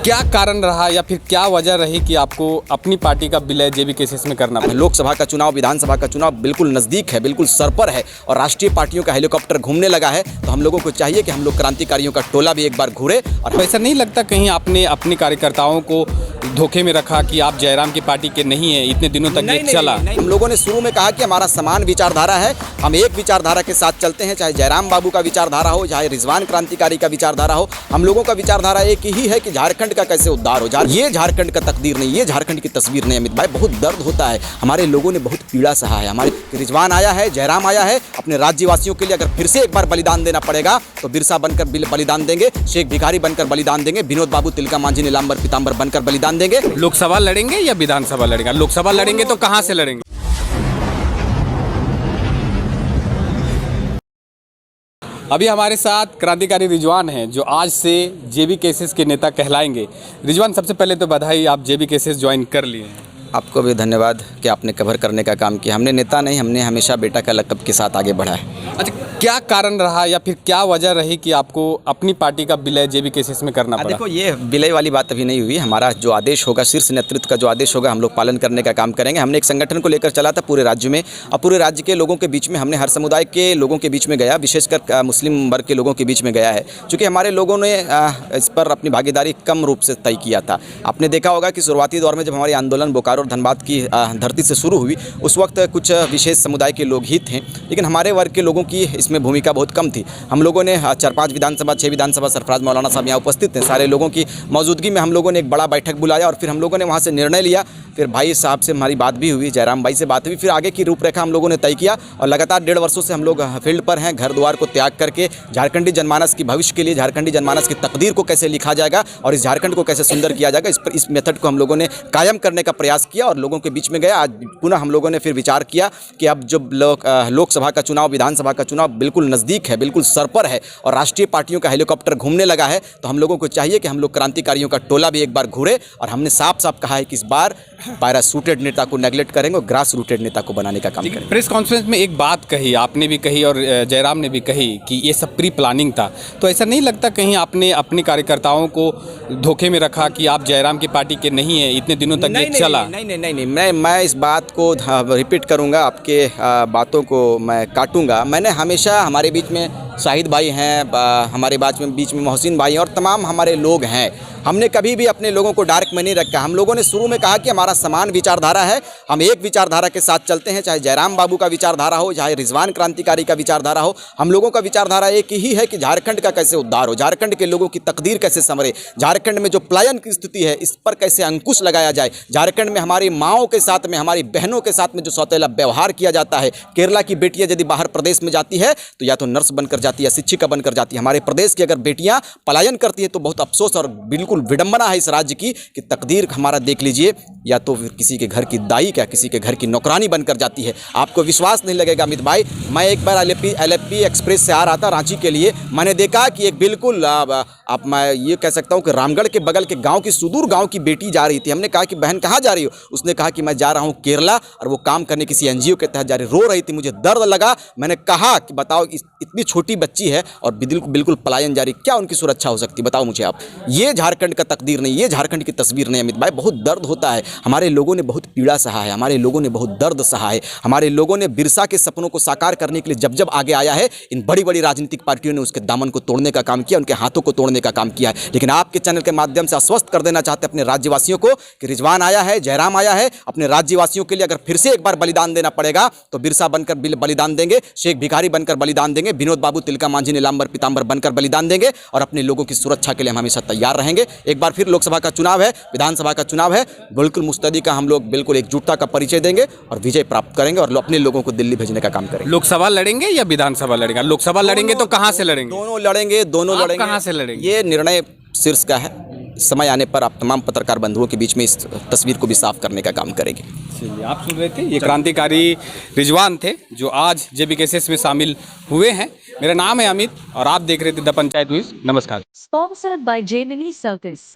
क्या कारण रहा या फिर क्या वजह रही कि आपको अपनी पार्टी का विलय जेबी केसेस में करना पड़ा? लोकसभा का चुनाव, विधानसभा का चुनाव बिल्कुल नज़दीक है, बिल्कुल सर पर है और राष्ट्रीय पार्टियों का हेलीकॉप्टर घूमने लगा है। तो हम लोगों को चाहिए कि हम लोग क्रांतिकारियों का टोला भी एक बार घूरे। और तो ऐसा नहीं लगता कहीं आपने अपने कार्यकर्ताओं को धोखे में रखा कि आप जयराम की पार्टी के नहीं हैं? इतने दिनों तक ये चला। हम लोगों ने शुरू में कहा कि हमारा समान विचारधारा है, हम एक विचारधारा के साथ चलते हैं, चाहे जयराम बाबू का विचारधारा हो, चाहे रिजवान क्रांतिकारी का विचारधारा हो। हम लोगों का विचारधारा एक ही है कि झारखंड का कैसे उद्धार हो। ये झारखंड का तकदीर नहीं, ये झारखंड की तस्वीर नहीं। अमित भाई, बहुत दर्द होता है, हमारे लोगों ने बहुत पीड़ा सहा है। हमारे रिजवान आया है, जयराम आया है, अपने राज्यवासियों के लिए अगर फिर से एक बार बलिदान देना पड़ेगा तो बिरसा बनकर बलिदान देंगे, शेख भिखारी बनकर बलिदान देंगे, विनोद बाबू, तिलका मांझी, नीलांबर पीतांबर बनकर बलिदान देंगे। लोकसभा लड़ेंगे या विधानसभा लड़ेंगे? लोकसभा लड़ेंगे तो कहां से लड़ेंगे? अभी हमारे साथ क्रांतिकारी रिजवान हैं जो आज से जेबी केसेस के नेता कहलाएंगे। रिजवान, सबसे पहले तो बधाई, आप जेबी केसेस ज्वाइन कर लिए हैं। आपको भी धन्यवाद कि आपने कवर करने का काम किया। हमने नेता नहीं, हमने हमेशा बेटा का लक़ब के साथ आगे बढ़ा है। अच्छा, क्या कारण रहा या फिर क्या वजह रही कि आपको अपनी पार्टी का विलय जेबी केसेस में करना पड़ा? देखो, ये विलय वाली बात अभी नहीं हुई। हमारा जो आदेश होगा, शीर्ष नेतृत्व का जो आदेश होगा, हम लोग पालन करने का काम करेंगे। हमने एक संगठन को लेकर चला था पूरे राज्य में, और पूरे राज्य के लोगों के बीच में हमने हर समुदाय के लोगों के बीच में गया, विशेषकर मुस्लिम वर्ग के लोगों के बीच में गया है। चूँकि हमारे लोगों ने इस पर अपनी भागीदारी कम रूप से तय किया था। आपने देखा होगा कि शुरुआती दौर में जब हमारी आंदोलन बोकारो और धनबाद की धरती से शुरू हुई, उस वक्त कुछ विशेष समुदाय के लोग ही थे, लेकिन हमारे वर्ग के लोगों की इसमें भूमिका बहुत कम थी। हम लोगों ने 4-5 विधानसभा, 6 विधानसभा, सरफराज मौलाना साहब यहाँ उपस्थित थे, सारे लोगों की मौजूदगी में हम लोगों ने एक बड़ा बैठक बुलाया और फिर हम लोगों ने वहाँ से निर्णय लिया। फिर भाई साहब से हमारी बात भी हुई, जयराम भाई से बात हुई, फिर आगे की रूपरेखा हम लोगों ने तय किया और लगातार 1.5 वर्षों से हम लोग फील्ड पर हैं। घर द्वार को त्याग करके झारखंडी जनमानस की भविष्य के लिए, झारखंडी जनमानस की तकदीर को कैसे लिखा जाएगा और इस झारखंड को कैसे सुंदर किया जाएगा, इस मेथड को हम लोगों ने कायम करने का प्रयास किया और लोगों के बीच में गया। आज पुनः हम लोगों ने फिर विचार किया कि अब जब लोकसभा का चुनाव, विधानसभा का चुनाव बिल्कुल नज़दीक है, बिल्कुल सर पर है और राष्ट्रीय पार्टियों का हेलीकॉप्टर घूमने लगा है, तो हम लोगों को चाहिए कि हम लोग क्रांतिकारियों का टोला भी एक बार घूरे। और हमने साफ साफ कहा है कि इस बार पैराशूटेड नेता को नेगलेक्ट करेंगे और ग्रास रूटेड नेता को बनाने का काम करेंगे। प्रेस कॉन्फ्रेंस में एक बात कही, आपने भी कही और जयराम ने भी कही कि ये सब प्री प्लानिंग था। तो ऐसा नहीं लगता कहीं आपने अपने कार्यकर्ताओं को धोखे में रखा कि आप जयराम की पार्टी के नहीं हैं? इतने दिनों तक ये चला। नहीं, मैं इस बात को रिपीट करूंगा, आपके बातों को मैं काटूंगा। मैंने हमेशा, हमारे बीच में शाहिद भाई हैं, हमारे बीच में मोहसिन भाई हैं और तमाम हमारे लोग हैं, हमने कभी भी अपने लोगों को डार्क में नहीं रखा। हम लोगों ने शुरू में कहा कि हमारा समान विचारधारा है, हम एक विचारधारा के साथ चलते हैं, चाहे जयराम बाबू का विचारधारा हो, चाहे रिजवान क्रांतिकारी का विचारधारा हो। हम लोगों का विचारधारा एक ही है कि झारखंड का कैसे उद्धार हो, झारखंड के लोगों की तकदीर कैसे संवरे, झारखंड में जो पलायन की स्थिति है इस पर कैसे अंकुश लगाया जाए। झारखंड में हमारी माँओं के साथ में, हमारी बहनों के साथ में जो सौतेला व्यवहार किया जाता है। केरला की बेटियां यदि बाहर प्रदेश में जाती है तो या तो नर्स बनकर जाती है, शिक्षिका बनकर जाती है। हमारे प्रदेश की अगर बेटियां पलायन करती है तो बहुत अफसोस और बिल्कुल विडंबना है इस राज्य की कि तकदीर हमारा देख लीजिए, या तो फिर किसी के घर की दाई, क्या किसी के घर की नौकरानी बनकर जाती है। आपको विश्वास नहीं लगेगा अमित भाई, मैं एक बार एलएपी एक्सप्रेस से आ रहा था रांची के लिए, मैंने देखा कि एक बिल्कुल आप मैं ये कह सकता हूँ कि रामगढ़ के बगल के गाँव की, सुदूर गाँव की बेटी जा रही थी। हमने कहा कि बहन कहाँ जा रही हो? उसने कहा कि मैं जा रहा हूँ केरला, और वो काम करने किसी एनजीओ के तहत जा रही, रो रही थी। मुझे दर्द लगा। मैंने कहा कि बताओ, इतनी छोटी बच्ची है और बिल्कुल पलायन जारी, क्या उनकी सुरक्षा हो सकती? बताओ मुझे आप। ये झारखंड का तकदीर नहीं, ये झारखंड की तस्वीर नहीं। अमित भाई, बहुत दर्द होता है, हमारे लोगों ने बहुत पीड़ा सहा है, हमारे लोगों ने बहुत दर्द सहा है। हमारे लोगों ने बिरसा के सपनों को साकार करने के लिए जब आगे आया है, इन बड़ी बड़ी राजनीतिक पार्टियों ने उसके दामन को तोड़ने का काम किया, उनके हाथों को तोड़ने का काम किया है। लेकिन आपके चैनल के माध्यम से आश्वस्त कर देना चाहते हैं अपने राज्यवासियों को कि रिजवान आया है, जयराम आया है, अपने राज्यवासियों के लिए अगर फिर से एक बार बलिदान देना पड़ेगा तो बिरसा बनकर बलिदान देंगे, शेख भिखारी बनकर बलिदान देंगे, विनोद बाबू, तिलका मांझी, नीलांबर पीतांबर बनकर बलिदान देंगे और अपने लोगों की सुरक्षा के लिए हम हमेशा तैयार रहेंगे। एक बार फिर लोकसभा का चुनाव है, विधानसभा का चुनाव है, बिल्कुल मुस्तैदी का हम लोग बिल्कुल एकजुटता का परिचय देंगे और विजय प्राप्त करेंगे और अपने लोगों को दिल्ली भेजने का काम करेंगे। लोकसभा लड़ेंगे या विधानसभा लड़ेंगे? लोकसभा लड़ेंगे तो कहां से लड़ेंगे? दोनों लड़ेंगे, दोनों लड़ेंगे। कहां से लड़ेंगे? ये निर्णय शीर्ष का है। समय आने पर आप तमाम पत्रकार बंधुओं के बीच में इस तस्वीर को भी साफ करने का काम करेंगे। चलिए, आप सुन रहे थे, ये क्रांतिकारी रिजवान थे जो आज जेबी केसेस में शामिल हुए हैं। मेरा नाम है अमित और आप देख रहे थे द पंचायत व्यूज। नमस्कार। Sponsored by Gemini Circus.